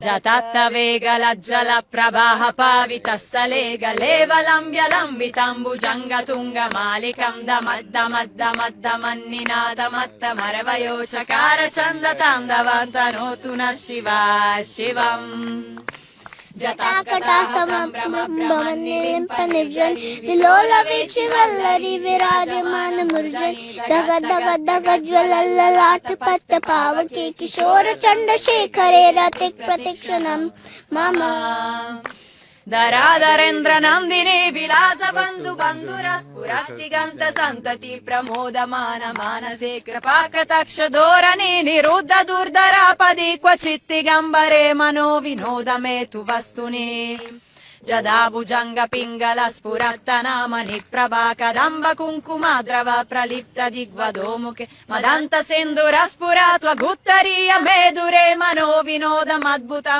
జతత్తవేగలజ్జల ప్రవాహ పావితస్థలే గలేవలంబ్యలంబితంబుజంగతుంగమాలికం దమద్దమద్దమద్దమన్నినాదమత్తమరవయోచకార చందతాందవంతనోతు నః శివా శివం జటాకటాసమనిలింపనిర్జన్ విలోల వీచి వల్లరి విరాజమాన ముర్జన్ దగ దగ దగ జ్వలల్లలాట పట్ట పావకే కిశోర చండశేఖరే రతిక్ ప్రతిక్షణం మమ ధరాధరేంద్ర నందిని విలాస బంధు బంధురస్ఫురస్తిగంత సంతతి ప్రమోదమాన మానసే కృపాకటాక్ష ధోరణి నిరుద్ధ దుర్ధరాపది క్వచిత్తిగంబరే మనో వినోదమేతు వస్తుని జదాభుజంగ పింగళ స్ఫురత్తనామని ప్రభా కదంబ కుంకుమాద్రవ ప్రలిప్త దిగ్వదోముఖే మదంత సింధుర స్ఫురాత్వ గుత్తరీయ మేదురే మనో వినోదమద్భుతం